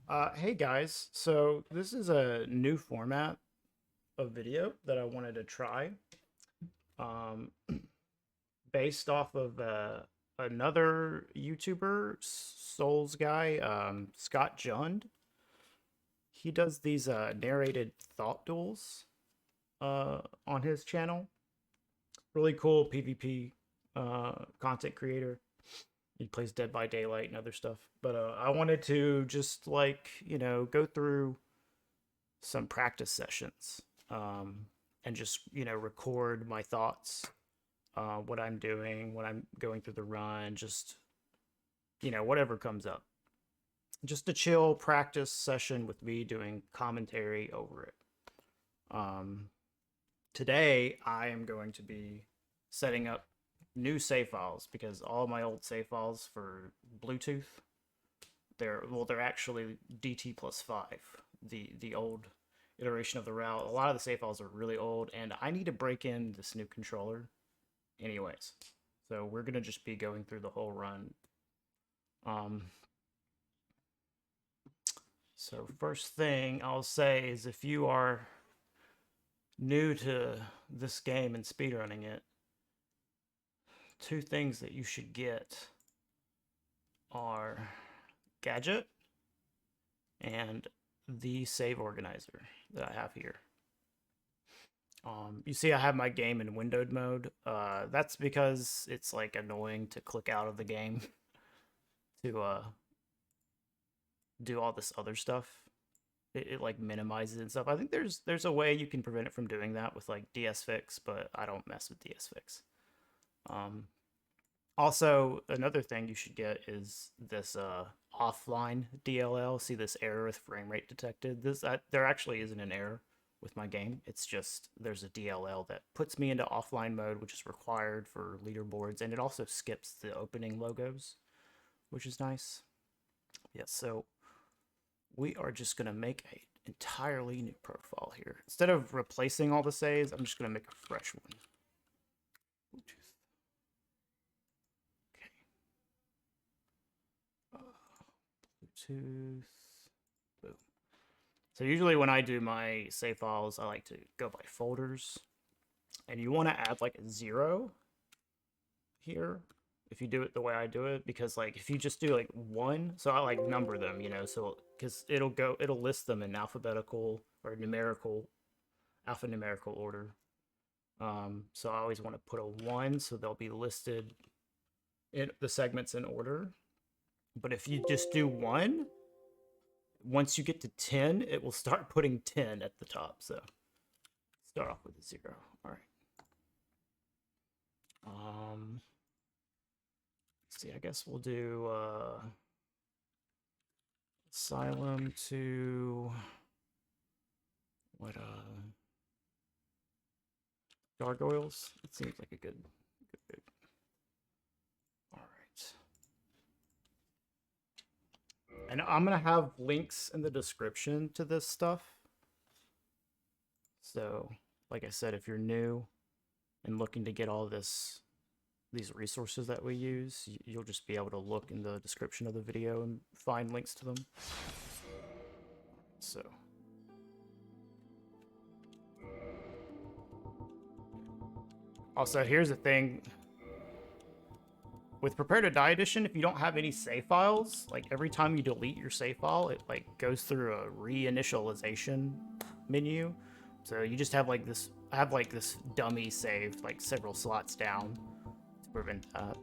Hey guys, so this is a new format of video that I wanted to try, um, based off of another YouTuber, Souls guy, Scott Jund. He does these narrated thought duels on his channel. Really cool PvP content creator. He plays Dead by Daylight and other stuff. But I wanted to just go through some practice sessions, and just record my thoughts, what I'm doing when I'm going through the run, just whatever comes up, just a chill practice session with me doing commentary over it. um, Today I am going to be setting up new save files because all my old save files for Bluetooth, they're actually DT plus 5, the old iteration of the route. A lot of the save files are really old, and I need to break in this new controller anyways. So we're gonna just be going through the whole run. Um, so first thing I'll say is, if you are new to this game and speedrunning it, two things that you should get are Gadget and the save organizer that I have here. You see I have my game in windowed mode. That's because it's like annoying to click out of the game to do all this other stuff. It like minimizes and stuff. I think there's a way you can prevent it from doing that with like DS Fix, but I don't mess with DS Fix. Um, Also, another thing you should get is this offline DLL. See this error with frame rate detected? There actually isn't an error with my game. It's just there's a DLL that puts me into offline mode, which is required for leaderboards, and it also skips the opening logos, which is nice. Yes, so we are just gonna make a entirely new profile here. Instead of replacing all the saves, I'm just gonna make a fresh one. Bluetooth. Okay. Bluetooth. Boom. So usually when I do my save files, I like to go by folders, and you want to add like a 0 here if you do it the way I do it, because like if you just do like 1, so I like number them, so because it'll list them in alphabetical or alphanumerical order. So I always want to put a 1 so they'll be listed in the segments in order. But if you just do 1, once you get to 10, it will start putting 10 at the top. So start off with a 0. All right. Let's see. I guess we'll do Asylum to what? Gargoyles. It seems like a good pick. All right. And I'm gonna have links in the description to this stuff. So, like I said, if you're new and looking to get all these resources that we use, you'll just be able to look in the description of the video and find links to them. So, also here's the thing with Prepare to Die Edition. If you don't have any save files, like every time you delete your save file, it like goes through a reinitialization menu. So you just have like this. I have like this dummy saved like several slots down to prevent that.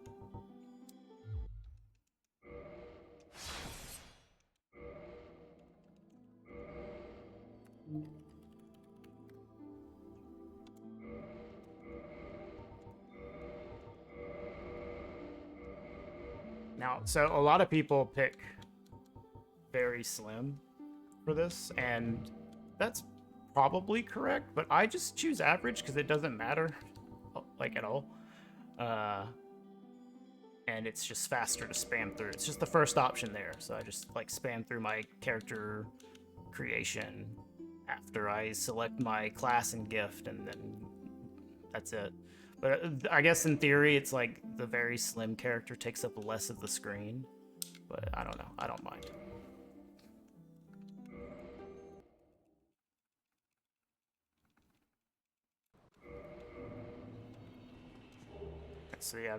Now, so a lot of people pick very slim for this, and that's probably correct, but I just choose average because it doesn't matter, like, at all. Uh, and it's just faster to spam through. It's just the first option there, so I just like spam through my character creation after I select my class and gift, and then that's it. But I guess in theory, it's like the very slim character takes up less of the screen, but I don't know. I don't mind. Alright, so yeah,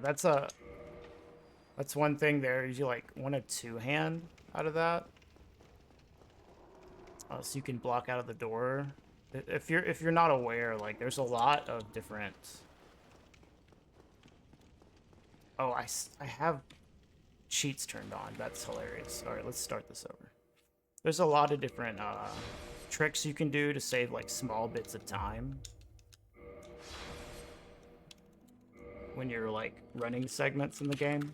that's one thing there. You like want a two-hand out of that. So you can block out of the door. If you're not aware, like there's a lot of different. Oh, I have cheats turned on. That's hilarious. All right, let's start this over. There's a lot of different tricks you can do to save like small bits of time when you're like running segments in the game.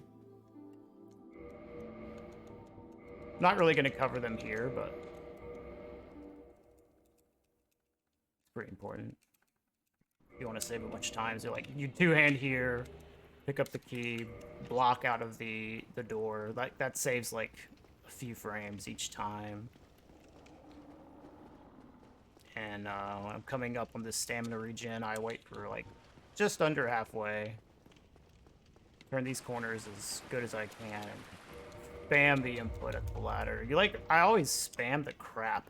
Not really going to cover them here, but it's pretty important. If you want to save a bunch of time, so like you two-hand here, pick up the key, block out of the door. Like that saves like a few frames each time. And when I'm coming up on this stamina regen, I wait for like just under halfway. Turn these corners as good as I can. And spam the input at the ladder. I always spam the crap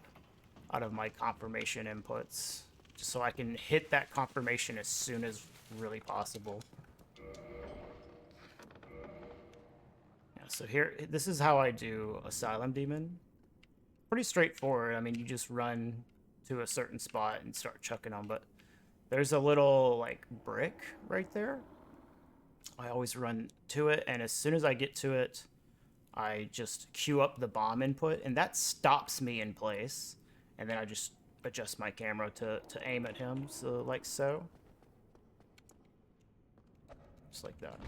out of my confirmation inputs, just so I can hit that confirmation as soon as really possible. Yeah, so here, this is how I do Asylum Demon. Pretty straightforward. I mean, you just run to a certain spot and start chucking them, but there's a little like brick right there. I always run to it, and as soon as I get to it, I just queue up the bomb input, and that stops me in place, and then I just adjust my camera to aim at him, so like so. Just like that.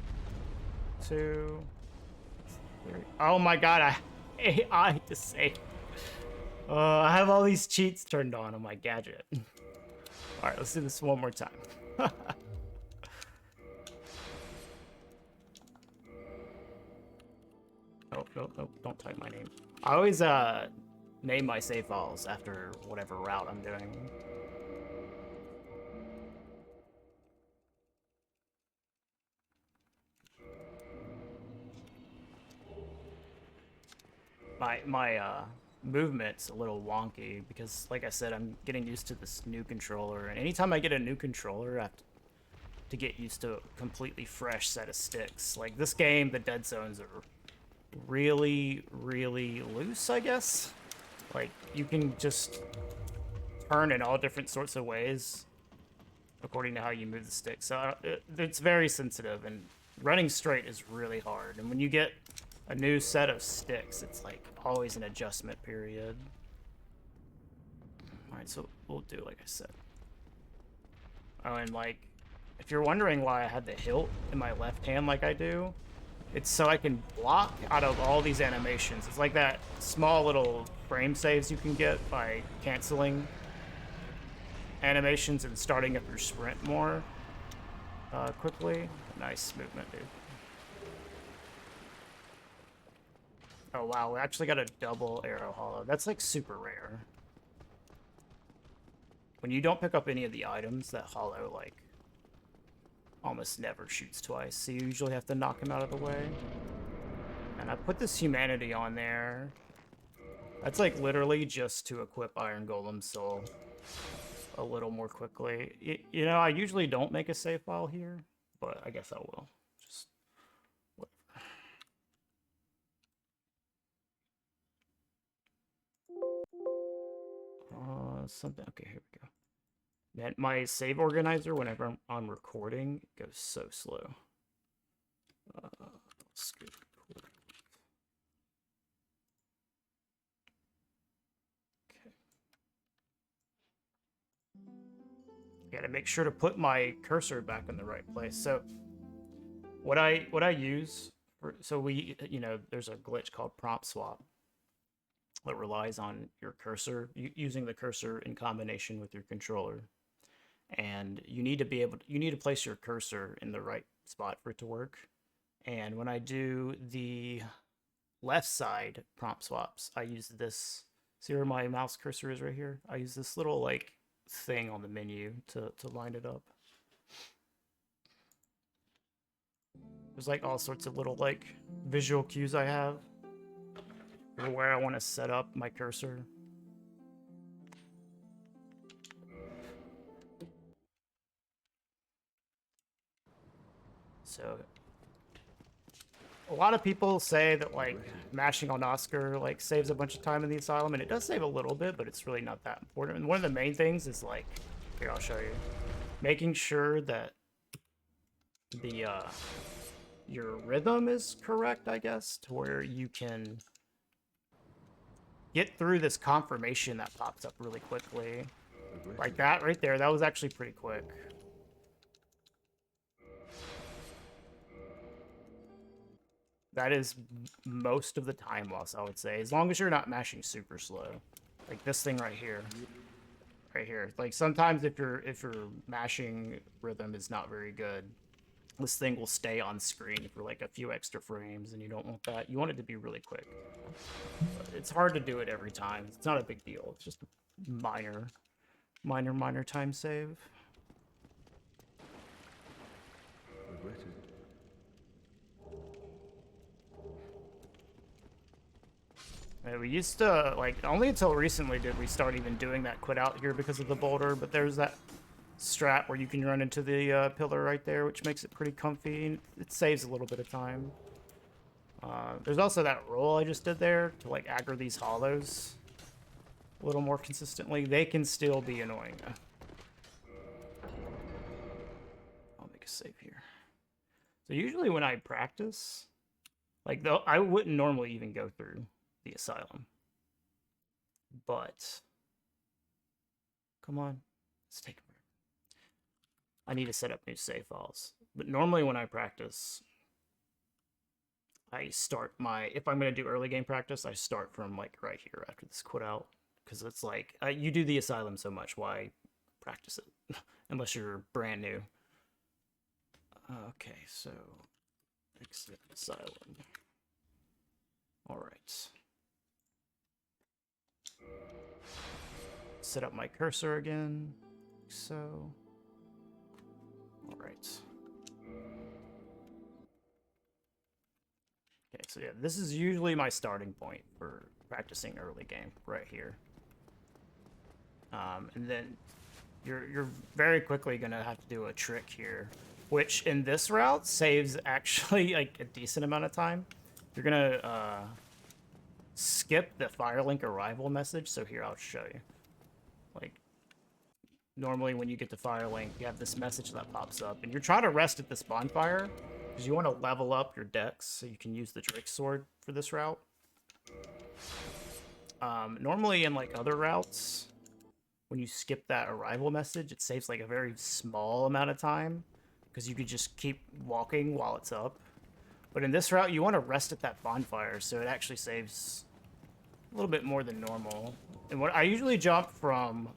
2, 3. Oh my god, I to save. I have all these cheats turned on my gadget. Alright, let's do this one more time. No, don't type my name. I always name my save files after whatever route I'm doing. My movement's a little wonky because, like I said, I'm getting used to this new controller, and anytime I get a new controller, I have to get used to a completely fresh set of sticks. Like this game, the dead zones are really, really loose, I guess. Like, you can just turn in all different sorts of ways according to how you move the stick. So it's very sensitive, and running straight is really hard. And when you get a new set of sticks, it's like always an adjustment period. Alright, so we'll do like I said. Oh, and like, if you're wondering why I had the hilt in my left hand like I do, it's so I can block out of all these animations. It's like that small little frame saves you can get by canceling animations and starting up your sprint more quickly. Nice movement, dude. Oh wow, we actually got a double arrow hollow. That's like super rare. When you don't pick up any of the items, that hollow like almost never shoots twice, so you usually have to knock him out of the way. And I put this humanity on there. That's like literally just to equip Iron Golem's soul a little more quickly. You know, I usually don't make a save file here, but I guess I will. Just whatever. Something. Okay, here we go. Man, my save organizer, whenever I'm recording, it goes so slow. Scoot. Okay. Gotta make sure to put my cursor back in the right place. So what I use for, so we, you know, there's a glitch called prompt swap that relies on your cursor, using the cursor in combination with your controller. And you need to place your cursor in the right spot for it to work. And when I do the left side prompt swaps, I use this. See where my mouse cursor is right here? I use this little like thing on the menu to line it up. There's like all sorts of little like visual cues I have for where I want to set up my cursor. So a lot of people say that like mashing on Oscar like saves a bunch of time in the Asylum, and it does save a little bit, but it's really not that important. And one of the main things is like, here, I'll show you, making sure that the your rhythm is correct, I guess, to where you can get through this confirmation that pops up really quickly. Like that right there, that was actually pretty quick. That is most of the time loss, I would say, as long as you're not mashing super slow. Like this thing right here. Right here. Like sometimes if your mashing rhythm is not very good, this thing will stay on screen for like a few extra frames, and you don't want that. You want it to be really quick. But it's hard to do it every time. It's not a big deal. It's just a minor time save. We used to, like, only until recently did we start even doing that quit out here because of the boulder, but there's that strat where you can run into the pillar right there, which makes it pretty comfy. It saves a little bit of time. There's also that roll I just did there to, like, aggro these hollows a little more consistently. They can still be annoying. I'll make a save here. So usually when I practice, like, though I wouldn't normally even go through the Asylum. But come on, let's take a break. I need to set up new save files. But normally when I practice, I start my, if I'm going to do early game practice, I start from like right here after this quit out. Because it's like, you do the Asylum so much, why practice it? Unless you're brand new. Okay, so exit Asylum. Alright. Set up my cursor again, like so. Alright. Okay, so yeah, this is usually my starting point for practicing early game, right here. And then you're very quickly gonna have to do a trick here, which in this route saves actually like a decent amount of time. You're gonna skip the Firelink arrival message. So here, I'll show you. Like, normally when you get to Firelink, you have this message that pops up, and you're trying to rest at this bonfire because you want to level up your dex so you can use the Drake Sword for this route. Normally in like other routes, when you skip that arrival message, it saves like a very small amount of time because you could just keep walking while it's up. But in this route, you want to rest at that bonfire, so it actually saves a little bit more than normal. And what I usually jump from,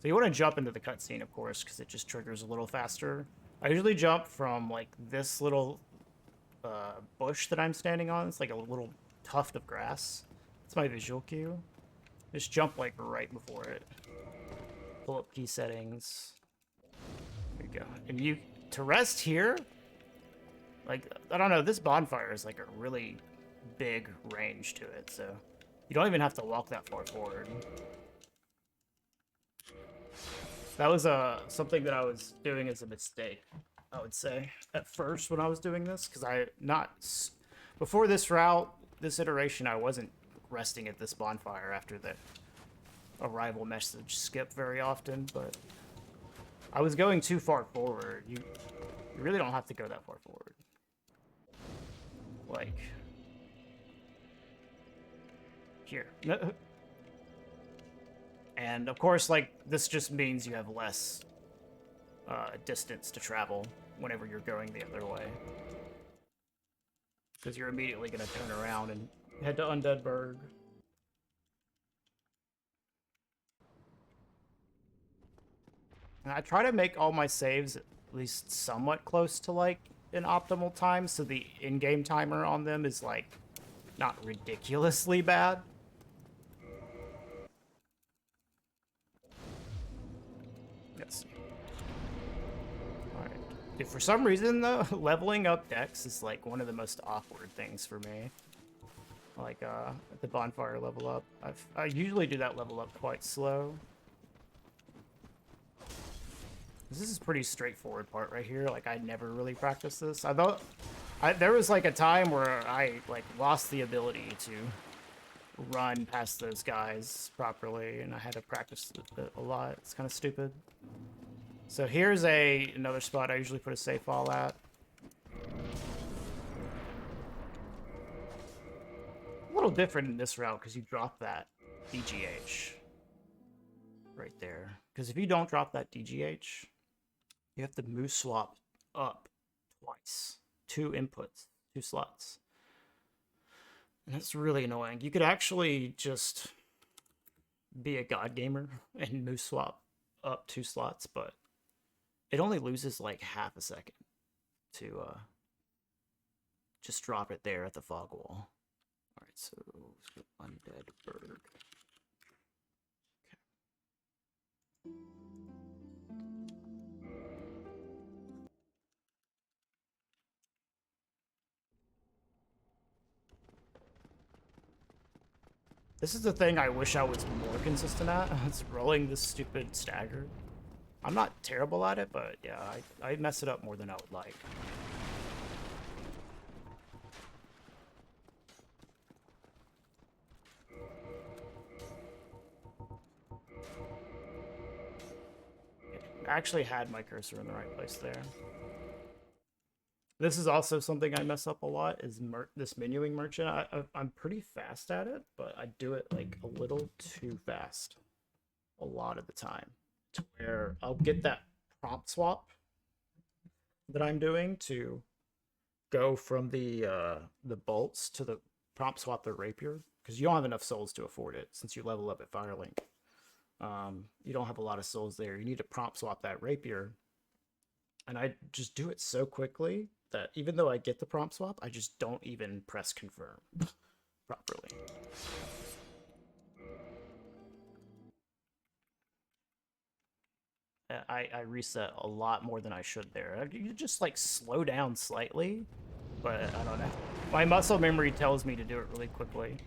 so you want to jump into the cutscene, of course, because it just triggers a little faster. I usually jump from like this little bush that I'm standing on. It's like a little tuft of grass. It's my visual cue. Just jump like right before it. Pull up key settings. There you go. And you, to rest here, like, I don't know, this bonfire is like a really big range to it, so you don't even have to walk that far forward. That was something that I was doing as a mistake, I would say, at first when I was doing this, because before this route, this iteration, I wasn't resting at this bonfire after the arrival message skip very often, but I was going too far forward. You really don't have to go that far forward. Like, here. And of course, like, this just means you have less distance to travel whenever you're going the other way, because you're immediately going to turn around and head to Undead Burg. And I try to make all my saves at least somewhat close to like an optimal time, so the in-game timer on them is like not ridiculously bad. Let's see. Alright. Dude, for some reason though, leveling up dex is like one of the most awkward things for me. Like at the bonfire level up. I usually do that level up quite slow. This is a pretty straightforward part right here. Like, I never really practiced this. I thought there was like a time where I like lost the ability to run past those guys properly, and I had to practice it a lot. It's kind of stupid. So here's another spot I usually put a safe fall at. A little different in this route because you drop that DGH right there. Because if you don't drop that DGH, you have to move swap up twice. 2 inputs, 2 slots. And that's really annoying. You could actually just be a god gamer and move swap up 2 slots, but it only loses like half a second to just drop it there at the fog wall. Alright, so let's go Undead Burg. Okay. This is the thing I wish I was more consistent at. It's rolling this stupid stagger. I'm not terrible at it, but yeah, I mess it up more than I would like. I actually had my cursor in the right place there. This is also something I mess up a lot, is this menuing merchant. I'm pretty fast at it, but I do it like a little too fast a lot of the time, to where I'll get that prompt swap that I'm doing to go from the bolts to the prompt swap the rapier, because you don't have enough souls to afford it since you level up at Firelink. You don't have a lot of souls there. You need to prompt swap that rapier, and I just do it so quickly that even though I get the prompt swap, I just don't even press confirm properly. I reset a lot more than I should there. You just like slow down slightly, but I don't know. My muscle memory tells me to do it really quickly.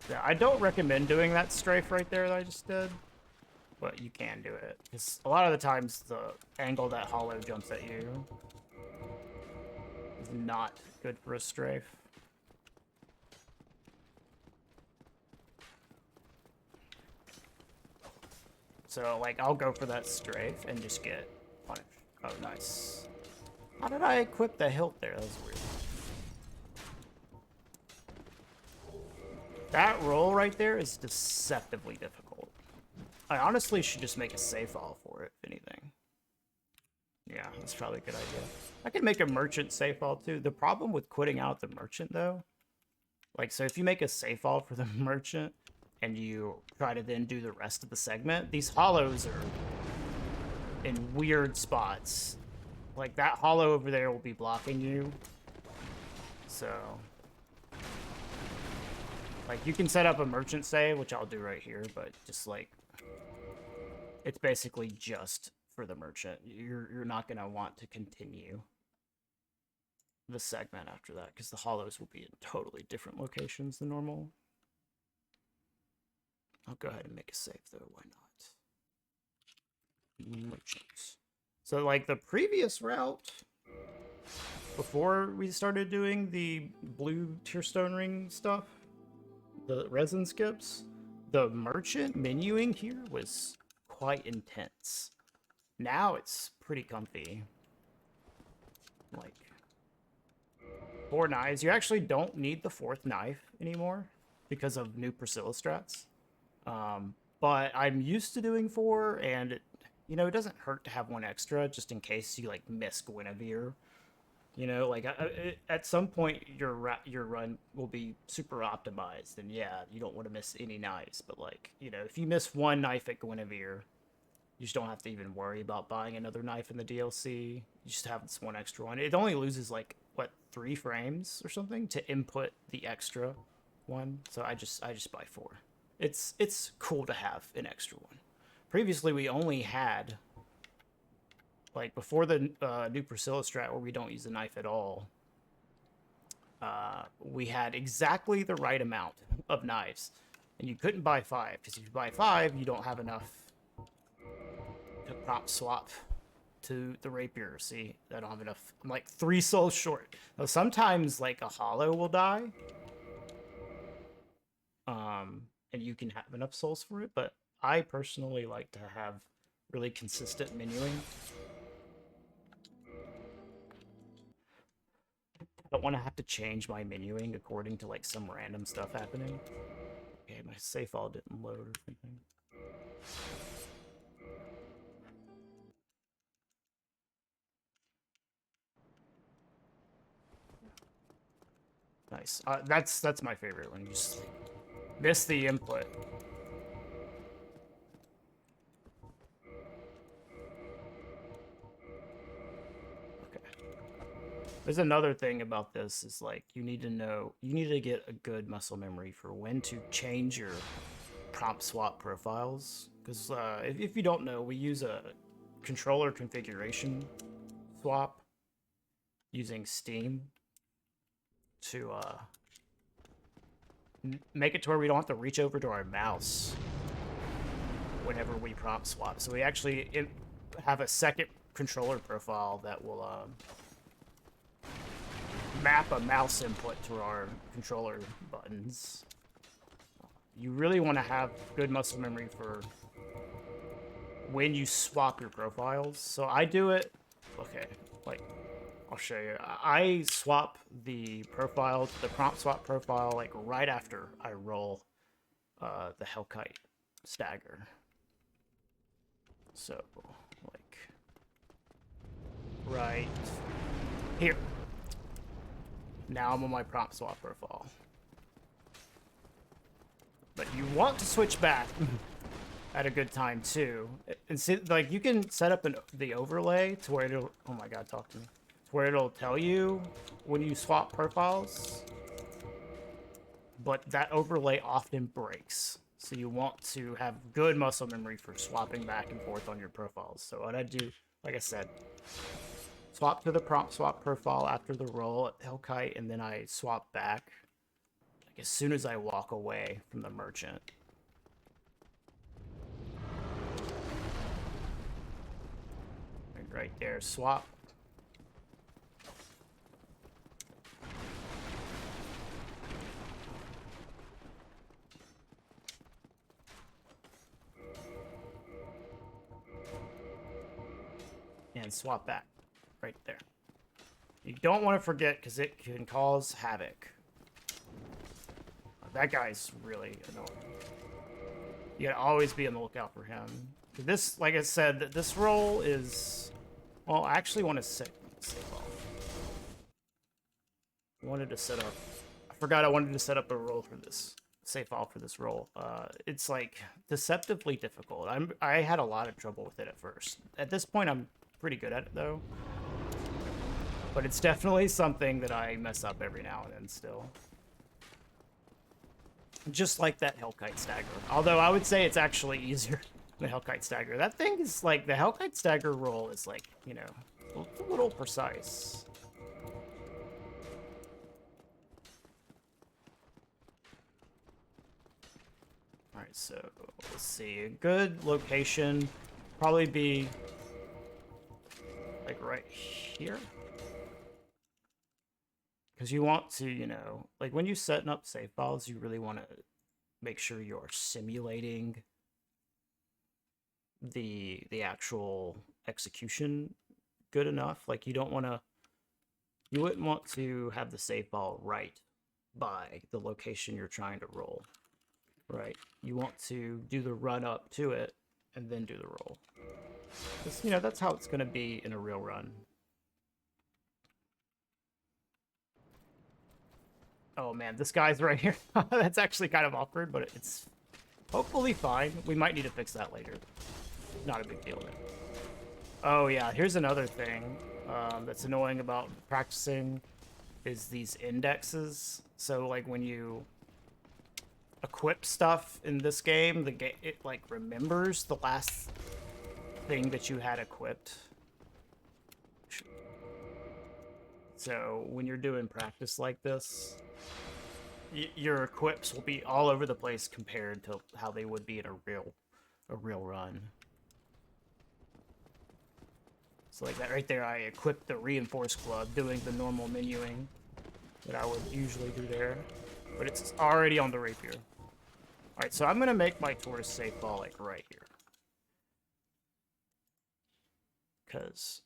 Yeah, I don't recommend doing that strafe right there that I just did, but you can do it. Because a lot of the times the angle that hollow jumps at you is not good for a strafe. So, like, I'll go for that strafe and just get punished. Oh, nice. How did I equip the hilt there? That was weird. That roll right there is deceptively difficult. I honestly should just make a save file for it, if anything. Yeah, that's probably a good idea. I could make a merchant save file too. The problem with quitting out the merchant though, like, so if you make a save file for the merchant and you try to then do the rest of the segment, these hollows are in weird spots. Like, that hollow over there will be blocking you. So, like, you can set up a merchant save, which I'll do right here, but just like, it's basically just for the merchant. You're not gonna want to continue the segment after that because the hollows will be in totally different locations than normal. I'll go ahead and make a save though, why not? Merchants. So like the previous route, before we started doing the blue tearstone ring stuff, the resin skips, the merchant menuing here was quite intense. Now it's pretty comfy. Like, 4 knives. You actually don't need the 4th knife anymore because of new Priscilla strats. But I'm used to doing 4, and it, you know, it doesn't hurt to have 1 extra just in case you like miss Guinevere. You know, like at some point your run will be super optimized, and yeah, you don't want to miss any knives. But like, you know, if you miss 1 knife at Guinevere, you just don't have to even worry about buying another knife in the DLC. You just have this 1 extra one. It only loses like what, 3 frames or something to input the extra one. So I just buy 4. It's cool to have an extra one. Previously we only had, like, before the new Priscilla strat where we don't use the knife at all, we had exactly the right amount of knives. And you couldn't buy 5, because if you buy 5, you don't have enough to prop swap to the rapier. See, I don't have enough. I'm like 3 souls short. Now, sometimes like a hollow will die. And you can have enough souls for it, but I personally like to have really consistent menuing. I don't want to have to change my menuing according to like some random stuff happening. Okay, my save file didn't load or something. Nice. That's my favorite when you just miss the input. There's another thing about this is like you need to get a good muscle memory for when to change your prompt swap profiles. Because if you don't know, we use a controller configuration swap using Steam to make it to where we don't have to reach over to our mouse whenever we prompt swap. So we actually have a second controller profile that will map a mouse input to our controller buttons. You really want to have good muscle memory for when you swap your profiles. So I do it, okay, like, I'll show you. I swap the profile, the prompt swap profile, like right after I roll the Hellkite stagger. So, like, right here. Now I'm on my prompt swap profile. But you want to switch back at a good time too. And see, like, you can set up the overlay to where it'll, oh my god, talk to me. To where it'll tell you when you swap profiles. But that overlay often breaks. So you want to have good muscle memory for swapping back and forth on your profiles. So what I do, like I said, swap to the prompt swap profile after the roll at Hellkite, and then I swap back like as soon as I walk away from the merchant. Right there, swap. And swap back. Right there. You don't want to forget because it can cause havoc. That guy's really annoying. You gotta always be on the lookout for him. This, like I said, this roll is... Well, I actually want to save off. I wanted to set up... I forgot I wanted to set up a roll for this. Save file for this roll. It's like deceptively difficult. I had a lot of trouble with it at first. At this point, I'm pretty good at it though. But it's definitely something that I mess up every now and then still. Just like that Hellkite stagger. Although I would say it's actually easier than the Hellkite stagger. That thing is like, the Hellkite stagger roll is like, you know, a little precise. Alright, so let's see. A good location probably be like right here. Because you want to, you know, like when you're setting up save files, you really want to make sure you're simulating the actual execution good enough. Like you don't want to, you wouldn't want to have the save file right by the location you're trying to roll, right? You want to do the run up to it and then do the roll. Because, you know, that's how it's going to be in a real run. Oh man, this guy's right here. That's actually kind of awkward, but it's hopefully fine. We might need to fix that later. Not a big deal. Oh yeah, here's another thing that's annoying about practicing is these indexes. So like when you equip stuff in this game, it like remembers the last thing that you had equipped. So when you're doing practice like this, your equips will be all over the place compared to how they would be in a real run. So like that right there, I equipped the Reinforced Club, doing the normal menuing that I would usually do there, but it's already on the rapier. All right, so I'm gonna make my Taurus safe fall like right here, because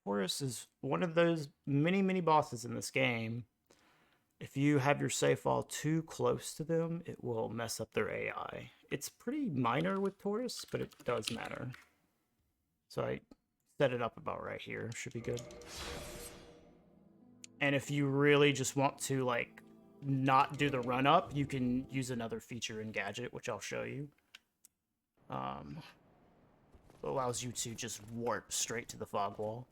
Taurus is one of those many bosses in this game. If you have your safe fall too close to them, it will mess up their AI. It's pretty minor with Taurus, but it does matter. So I set it up about right here. Should be good. And if you really just want to, like, not do the run up, you can use another feature in Gadget, which I'll show you. It allows you to just warp straight to the fog wall.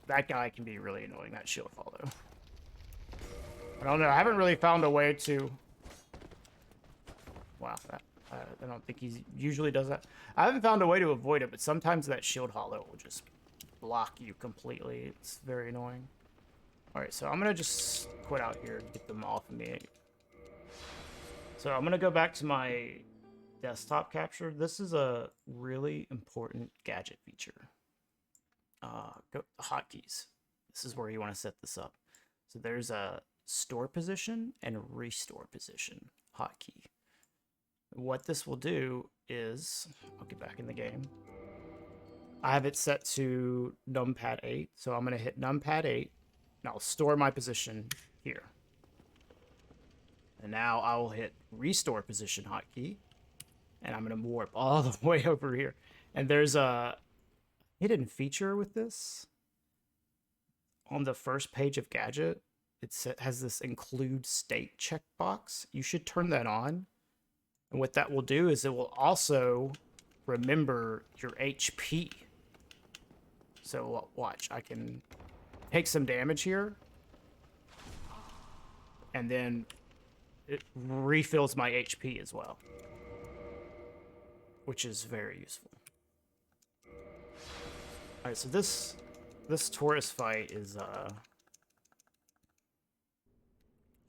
That guy can be really annoying, that shield fall, though. I don't know, I haven't really found a way to... Wow, I don't think he usually does that. I haven't found a way to avoid it, but sometimes that shield hollow will just block you completely. It's very annoying. Alright, so I'm gonna just quit out here and get them off of me. So I'm gonna go back to my desktop capture. This is a really important gadget feature. Go hotkeys. This is where you want to set this up. So there's a store position and a restore position hotkey. What this will do is, I'll get back in the game. I have it set to numpad 8, so I'm going to hit numpad 8, and I'll store my position here. And now I will hit restore position hotkey, and I'm going to warp all the way over here. And there's a hidden feature with this. On the first page of Gadget, it has this include state checkbox. You should turn that on. And what that will do is it will also remember your HP. So watch, I can take some damage here, and then it refills my HP as well, which is very useful. All right, so this Taurus fight is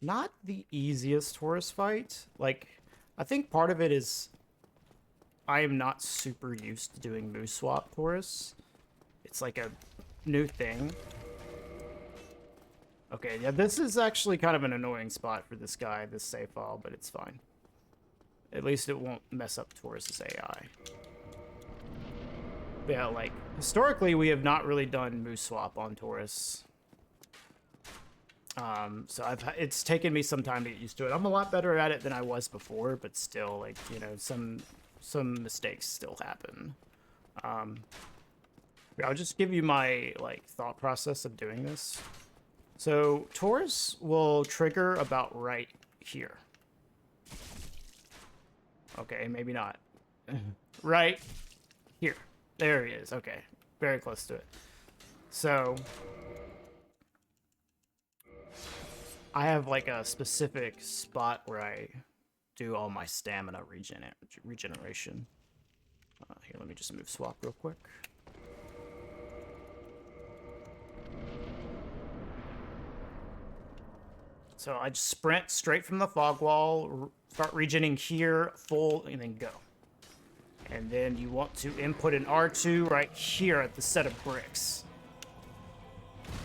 not the easiest Taurus fight. Like, I think part of it is I am not super used to doing move swap Taurus. It's like a new thing. Okay, yeah, this is actually kind of an annoying spot for this guy, this save file, but it's fine. At least it won't mess up Taurus's AI. Yeah, like, historically, we have not really done move swap on Taurus. So it's taken me some time to get used to it. I'm a lot better at it than I was before, but still, like, you know, some mistakes still happen. I'll just give you my, like, thought process of doing this. So Taurus will trigger about right here. Okay, maybe not. Right here. There he is. Okay, very close to it. So I have like a specific spot where I do all my stamina regeneration. Here, let me just move swap real quick. So I just sprint straight from the fog wall, start regening here, full, and then go. And then you want to input an R2 right here at the set of bricks.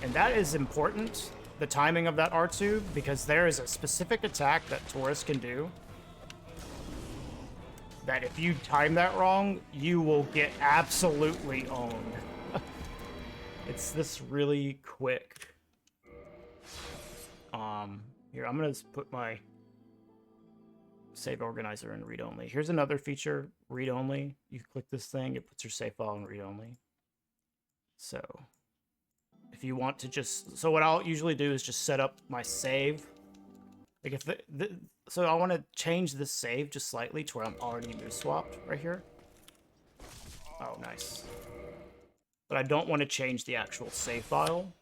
And that is important, the timing of that R2, because there is a specific attack that Taurus can do that if you time that wrong, you will get absolutely owned. It's this really quick. Here, I'm gonna put my save organizer in read only. Here's another feature, read only. You click this thing, it puts your save file in read only. So if you want to just, so what I'll usually do is just set up my save. Like if so I want to change this save just slightly to where I'm already move swapped right here. Oh, nice. But I don't want to change the actual save file.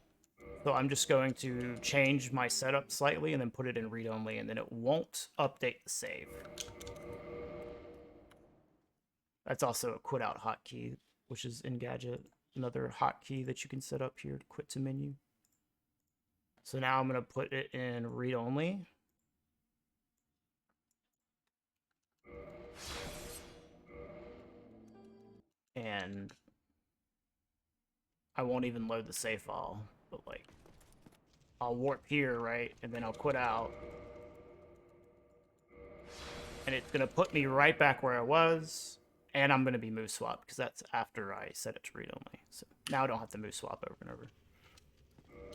So I'm just going to change my setup slightly and then put it in read only, and then it won't update the save. That's also a quit out hotkey, which is in Gadget, another hotkey that you can set up here to quit to menu. So now I'm going to put it in read-only. And I won't even load the save file, but like, I'll warp here, right? And then I'll quit out. And it's going to put me right back where I was. And I'm going to be move swap because that's after I set it to read only. So now I don't have to move swap over and over.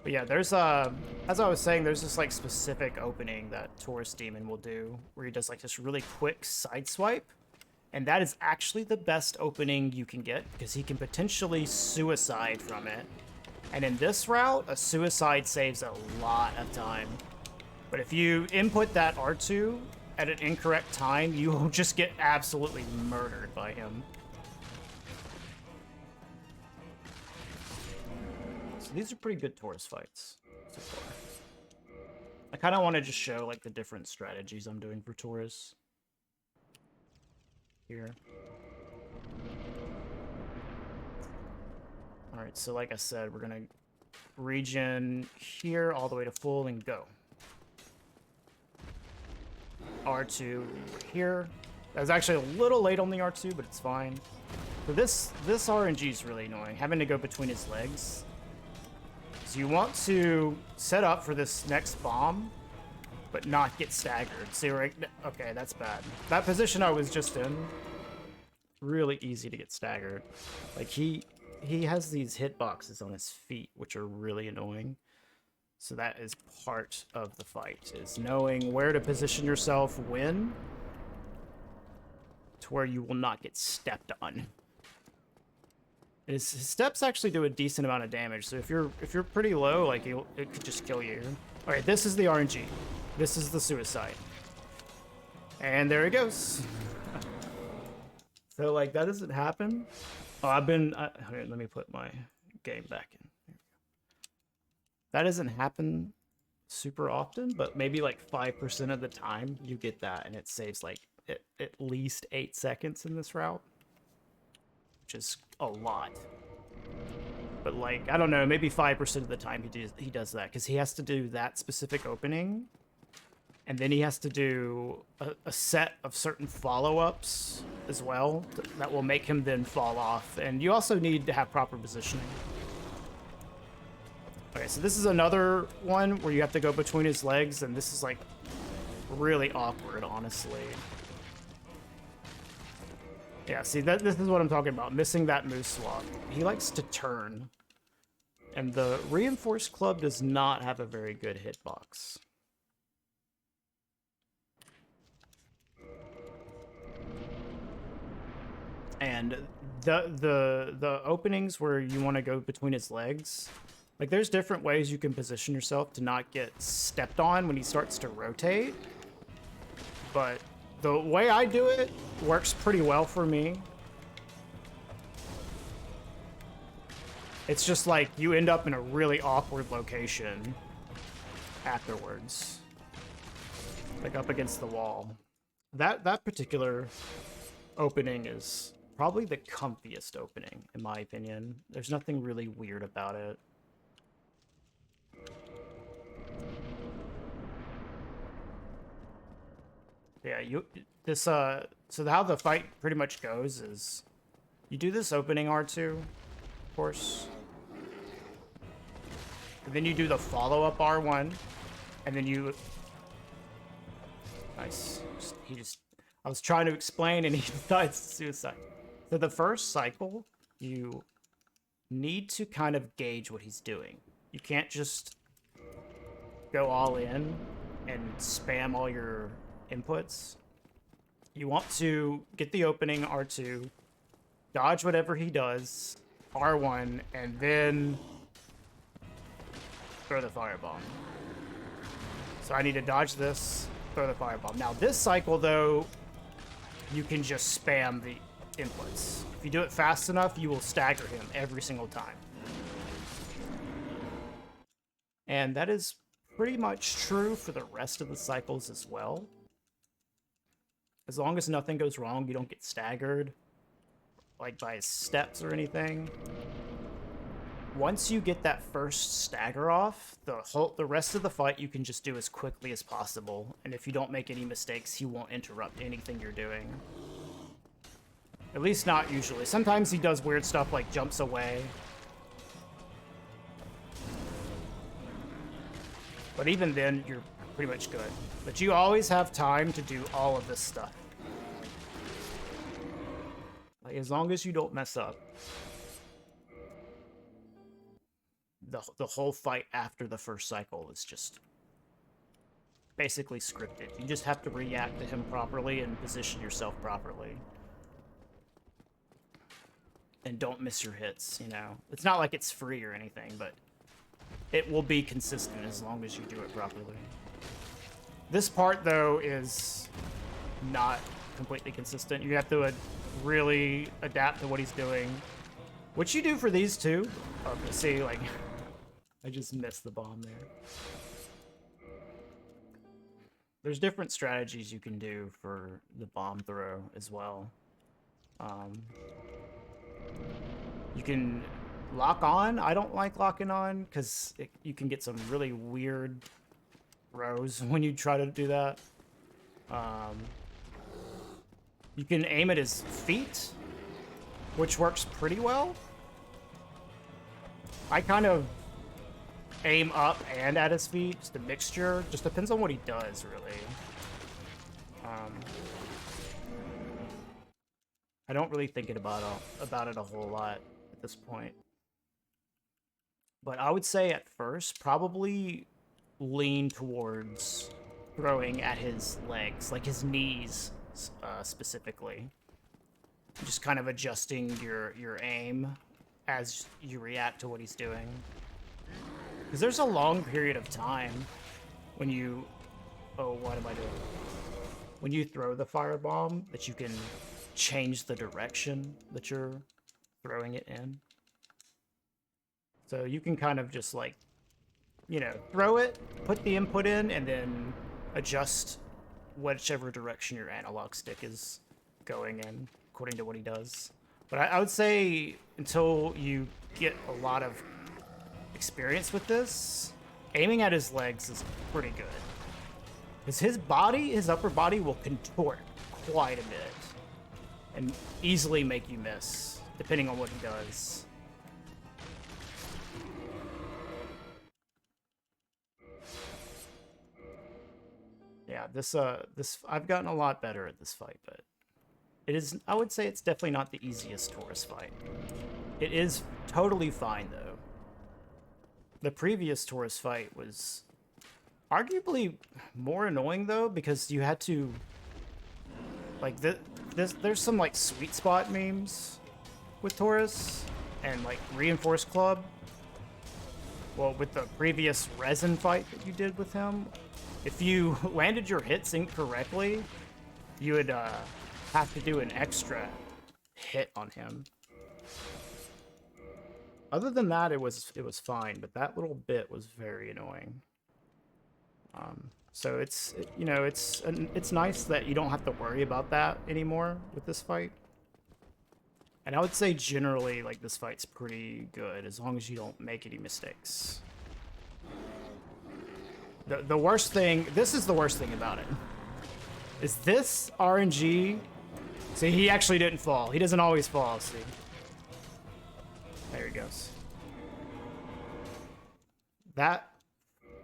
But yeah, there's as I was saying, there's this like specific opening that Taurus Demon will do where he does like this really quick side swipe. And that is actually the best opening you can get because he can potentially suicide from it. And in this route, a suicide saves a lot of time. But if you input that R2 at an incorrect time, you will just get absolutely murdered by him. So these are pretty good Taurus fights so far. I kind of want to just show like the different strategies I'm doing for Taurus here. Alright, so like I said, we're gonna regen here all the way to full and go. R2 here. That was actually a little late on the R2, but it's fine. So this RNG is really annoying, having to go between his legs. So you want to set up for this next bomb, but not get staggered. So you're like, okay, that's bad. That position I was just in, really easy to get staggered. Like he has these hitboxes on his feet, which are really annoying. So that is part of the fight, is knowing where to position yourself when, to where you will not get stepped on. His steps actually do a decent amount of damage, so if you're pretty low, like it could just kill you. All right, this is the RNG. This is the suicide. And there it goes. So like that doesn't happen. Oh, here, let me put my game back in. That doesn't happen super often, but maybe like 5% of the time you get that, and it saves like at least 8 seconds in this route, which is a lot. But like, I don't know, maybe 5% of the time he does that, because he has to do that specific opening, and then he has to do a set of certain follow-ups as well that will make him then fall off. And you also need to have proper positioning. Okay, so this is another one where you have to go between his legs, and this is like really awkward, honestly. Yeah, see, this is what I'm talking about, missing that move swap. He likes to turn, and the Reinforced Club does not have a very good hitbox. And the openings where you want to go between his legs, like there's different ways you can position yourself to not get stepped on when he starts to rotate. But the way I do it works pretty well for me. It's just like you end up in a really awkward location afterwards. Like up against the wall. That particular opening is probably the comfiest opening, in my opinion. There's nothing really weird about it. Yeah, so how the fight pretty much goes is you do this opening R2, of course. And then you do the follow-up R1, and then you... Nice. I was trying to explain, and he decides suicide. So the first cycle, you need to kind of gauge what he's doing. You can't just go all in and spam all your inputs. You want to get the opening R2, dodge whatever he does, R1, and then throw the firebomb. So I need to dodge this, throw the firebomb. Now this cycle, though, you can just spam the inputs. If you do it fast enough, you will stagger him every single time. And that is pretty much true for the rest of the cycles as well. As long as nothing goes wrong, you don't get staggered, like by his steps or anything. once you get that first stagger off, the rest of the fight you can just do as quickly as possible. And if you don't make any mistakes, he won't interrupt anything you're doing. At least not usually. Sometimes he does weird stuff like jumps away. But even then, you're pretty much good. But you always have time to do all of this stuff. Like, as long as you don't mess up. The whole fight after the first cycle is just basically scripted. You just have to react to him properly and position yourself properly. And don't miss your hits, you know. It's not like it's free or anything, but it will be consistent as long as you do it properly. This part, though, is not completely consistent. You have to really adapt to what he's doing. Which you do for these two. See, like... I just missed the bomb there. There's different strategies you can do for the bomb throw as well. You can lock on. I don't like locking on because you can get some really weird throws when you try to do that. You can aim at his feet, which works pretty well. I kind of aim up and at his feet, just a mixture. Just depends on what he does, really. I don't really think about it a whole lot at this point. But I would say at first, probably lean towards throwing at his legs, like his knees specifically. Just kind of adjusting your aim as you react to what he's doing. Because there's a long period of time when you... Oh, what am I doing? When you throw the firebomb, that you can change the direction that you're throwing it in. So you can kind of just like, you know, throw it, put the input in, and then adjust whichever direction your analog stick is going in, according to what he does. But I would say until you get a lot of experience with this, aiming at his legs is pretty good. Because his upper body will contort quite a bit and easily make you miss, depending on what he does. Yeah, this I've gotten a lot better at this fight, but it is, I would say it's definitely not the easiest Taurus fight. It is totally fine, though. The previous Taurus fight was arguably more annoying, though, because you had to, like, there's some, like, sweet spot memes with Taurus and, like, Reinforced Club. Well, with the previous resin fight that you did with him, if you landed your hits incorrectly, you would have to do an extra hit on him. Other than that, it was fine, but that little bit was very annoying. So it's nice that you don't have to worry about that anymore with this fight. And I would say generally, like, this fight's pretty good as long as you don't make any mistakes. The worst thing, this is the worst thing about it, is this RNG. See, he actually didn't fall. He doesn't always fall, see. There he goes. That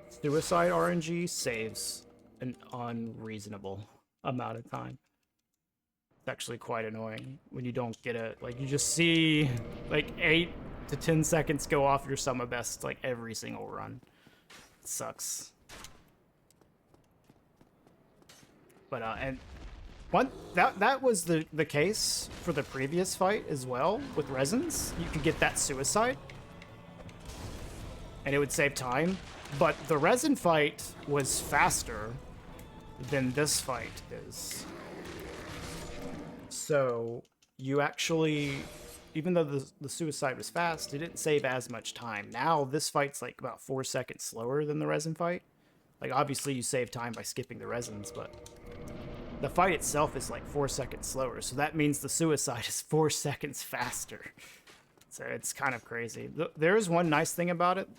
suicide RNG saves an unreasonable amount of time. It's actually quite annoying when you don't get it. Like, you just see, like, 8 to 10 seconds go off your summer best, like, every single run. It sucks. But, that was the case for the previous fight as well with resins. You could get that suicide, and it would save time. But the resin fight was faster than this fight is. So you actually, even though the suicide was fast, it didn't save as much time. Now this fight's like about 4 seconds slower than the resin fight. Like, obviously you save time by skipping the resins, but the fight itself is like 4 seconds slower. So that means the suicide is 4 seconds faster. So it's kind of crazy. There is one nice thing about it,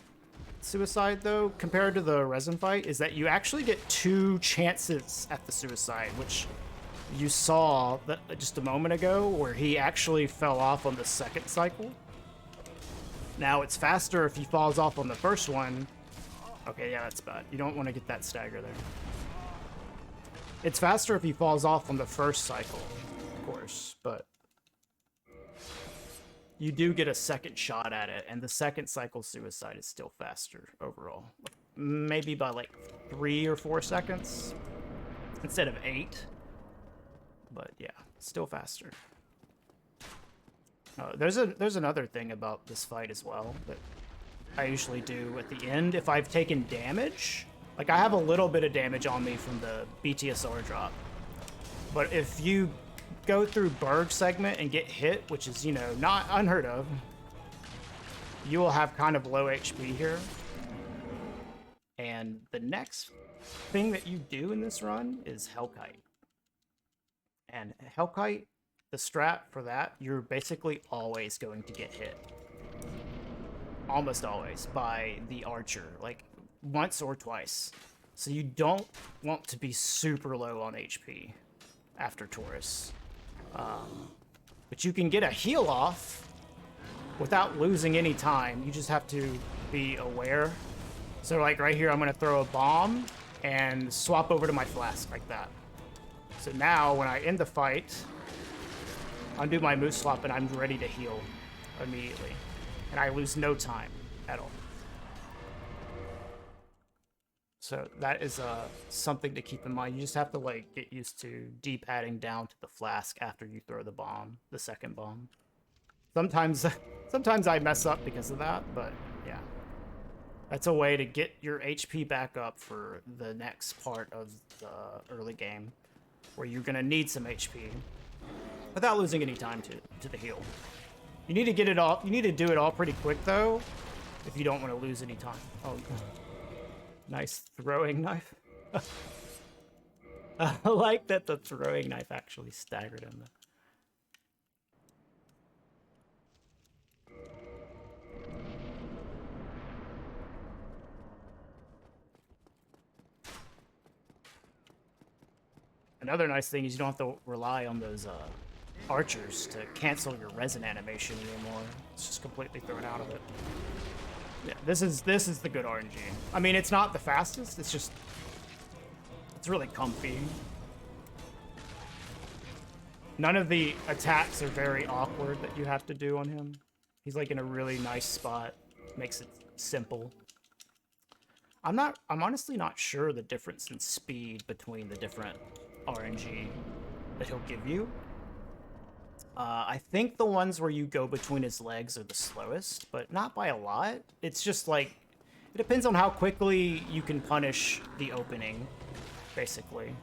suicide though, compared to the resin fight, is that you actually get 2 chances at the suicide, which you saw just a moment ago where he actually fell off on the second cycle. Now it's faster if he falls off on the first one. Okay, yeah, that's bad. You don't want to get that stagger there. It's faster if he falls off on the first cycle, of course, but you do get a second shot at it, and the second cycle suicide is still faster overall. Maybe by like 3 or 4 seconds instead of 8. But yeah, still faster. There's another thing about this fight as well that I usually do at the end if I've taken damage. Like, I have a little bit of damage on me from the BTSR drop. But if you go through Burg segment and get hit, which is, you know, not unheard of, you will have kind of low HP here. And the next thing that you do in this run is Hellkite. And Hellkite, the strat for that, you're basically always going to get hit. Almost always by the archer, like once or twice. So you don't want to be super low on HP after Taurus. But you can get a heal off without losing any time. You just have to be aware. So like right here, I'm gonna throw a bomb and swap over to my flask like that. So now when I end the fight, undo my moose swap and I'm ready to heal immediately. And I lose no time at all. So that is something to keep in mind. You just have to like get used to D-padding down to the flask after you throw the bomb, the second bomb. Sometimes I mess up because of that, but yeah. That's a way to get your HP back up for the next part of the early game, where you're gonna need some HP without losing any time to the heal. You need to get it all. You need to do it all pretty quick though, if you don't want to lose any time. Oh, nice throwing knife. I like that the throwing knife actually staggered him. Another nice thing is you don't have to rely on those archers to cancel your resin animation anymore. It's just completely thrown out of it. Yeah, this is the good RNG. I mean, it's not the fastest. It's really comfy. None of the attacks are very awkward that you have to do on him. He's like in a really nice spot. Makes it simple. I'm honestly not sure the difference in speed between the different RNG that he'll give you. I think the ones where you go between his legs are the slowest, but not by a lot. It's just like, it depends on how quickly you can punish the opening, basically.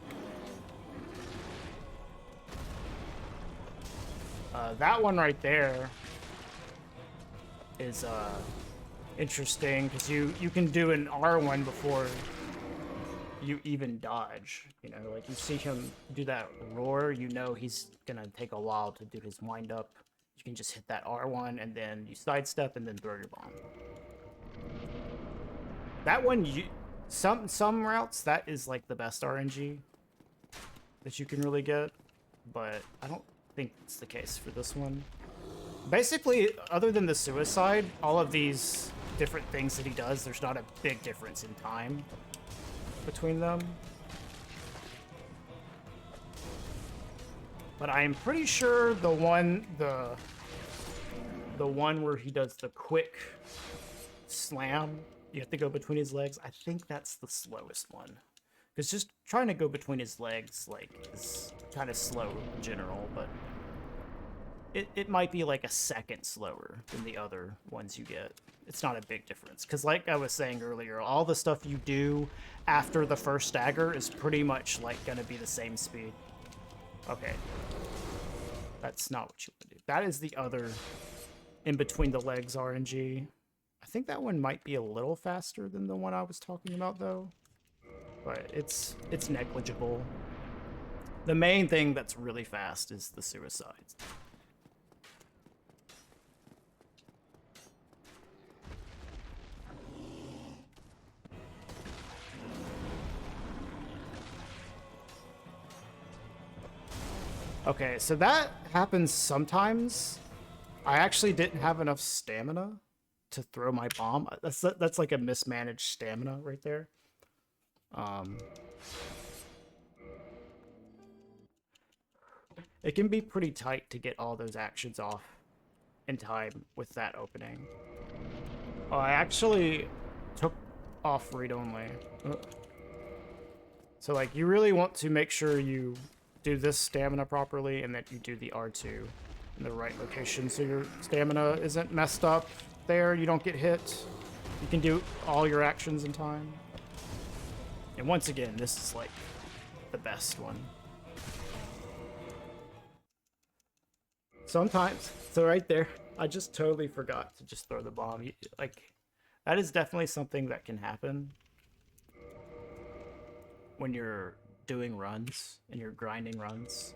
That one right there is interesting, because you can do an R1 before you even dodge, you know, like you see him do that roar, you know he's gonna take a while to do his wind up. You can just hit that R1 and then you sidestep and then throw your bomb. That one, some routes, that is like the best RNG that you can really get, but I don't think it's the case for this one. Basically, other than the suicide, all of these different things that he does, there's not a big difference in time between them. But I am pretty sure the one where he does the quick slam, you have to go between his legs, I think that's the slowest one. Because just trying to go between his legs, like, is kind of slow in general, but it might be like a second slower than the other ones you get. It's not a big difference. Because like I was saying earlier, all the stuff you do after the first stagger is pretty much like going to be the same speed. Okay. That's not what you want to do. That is the other in between the legs RNG. I think that one might be a little faster than the one I was talking about though. But it's negligible. The main thing that's really fast is the suicides. Okay, so that happens sometimes. I actually didn't have enough stamina to throw my bomb. That's like a mismanaged stamina right there. It can be pretty tight to get all those actions off in time with that opening. Oh, I actually took off read only. So like you really want to make sure you do this stamina properly and that you do the R2 in the right location so your stamina isn't messed up there, you don't get hit. You can do all your actions in time. And once again, this is like the best one. Sometimes, so right there, I just totally forgot to just throw the bomb. Like, that is definitely something that can happen when you're doing runs and you're grinding runs.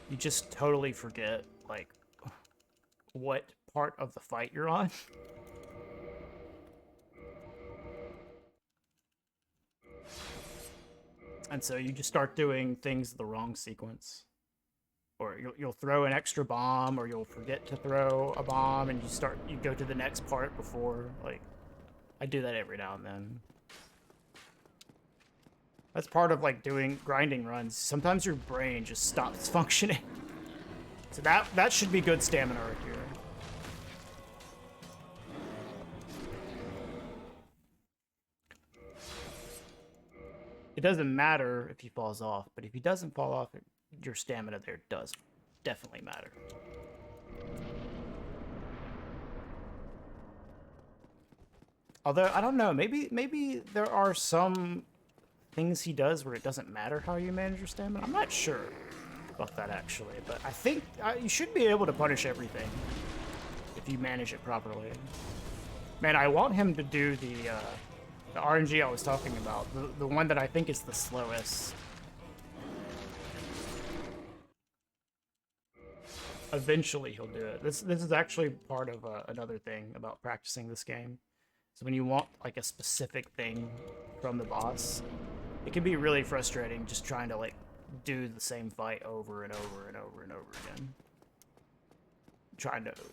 You just totally forget, like, what part of the fight you're on. And so you just start doing things the wrong sequence. Or you'll throw an extra bomb, or you'll forget to throw a bomb, and you go to the next part before. Like, I do that every now and then. That's part of like doing grinding runs. Sometimes your brain just stops functioning. So that should be good stamina right here. It doesn't matter if he falls off, but if he doesn't fall off, your stamina there does definitely matter. Although, I don't know, maybe there are some things he does where it doesn't matter how you manage your stamina. I'm not sure about that, actually, but I think you should be able to punish everything if you manage it properly. Man, I want him to do the RNG I was talking about, the one that I think is the slowest. Eventually he'll do it. This is actually part of another thing about practicing this game. So when you want like a specific thing from the boss, it can be really frustrating just trying to like do the same fight over and over and over and over again.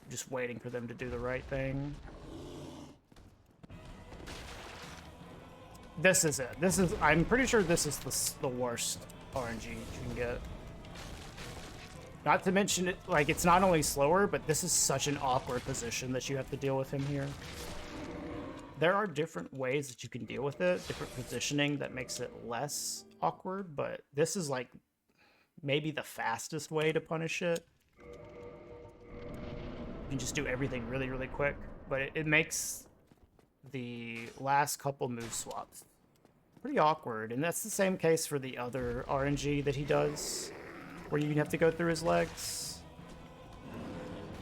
Just waiting for them to do the right thing. This is it. I'm pretty sure this is the worst RNG you can get. Not to mention it, like, it's not only slower, but this is such an awkward position that you have to deal with him here. There are different ways that you can deal with it, different positioning that makes it less awkward, but this is like maybe the fastest way to punish it. You can just do everything really, really quick, but it makes the last couple move swaps pretty awkward, and that's the same case for the other RNG that he does, where you have to go through his legs.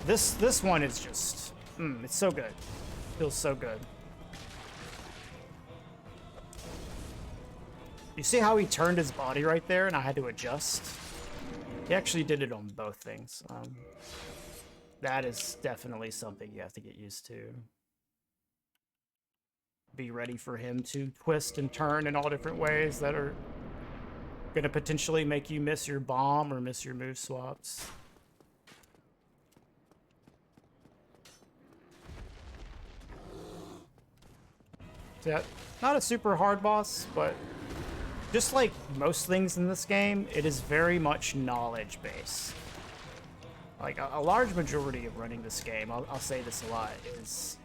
This one is just, it's so good. Feels so good. You see how he turned his body right there, and I had to adjust? He actually did it on both things. That is definitely something you have to get used to. Be ready for him to twist and turn in all different ways that are gonna potentially make you miss your bomb or miss your move swaps. Yeah, not a super hard boss, but just like most things in this game, it is very much knowledge based. Like a large majority of running this game, I'll say this a lot, is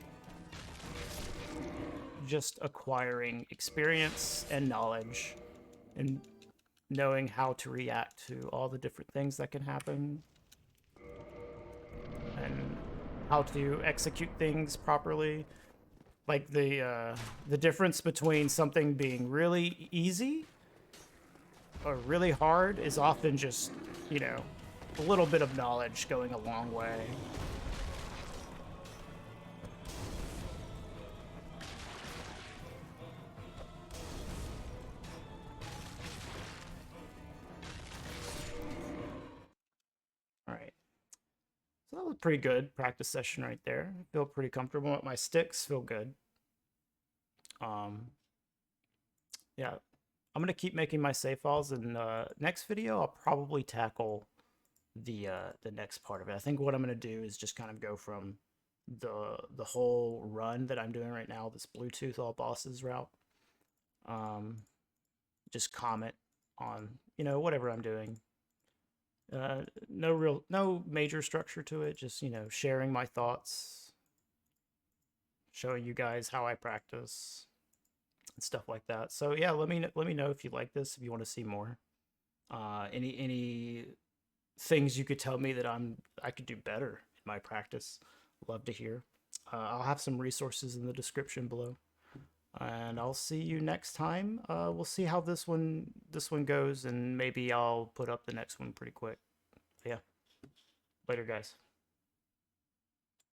just acquiring experience and knowledge and knowing how to react to all the different things that can happen and how to execute things properly. Like the difference between something being really easy or really hard is often just, you know, a little bit of knowledge going a long way. Alright. So that was pretty good practice session right there. I feel pretty comfortable with my sticks, feel good. Yeah. I'm gonna keep making my save files, and next video I'll probably tackle the next part of it. I think what I'm gonna do is just kind of go from the whole run that I'm doing right now, this Bluetooth all bosses route. Um, just comment on whatever I'm doing. No major structure to it. Just sharing my thoughts, showing you guys how I practice and stuff like that. So yeah, let me know if you like this, if you want to see more. Any things you could tell me that I could do better in my practice. Love to hear. I'll have some resources in the description below, and I'll see you next time. We'll see how this one goes, and maybe I'll put up the next one pretty quick. Yeah, later, guys.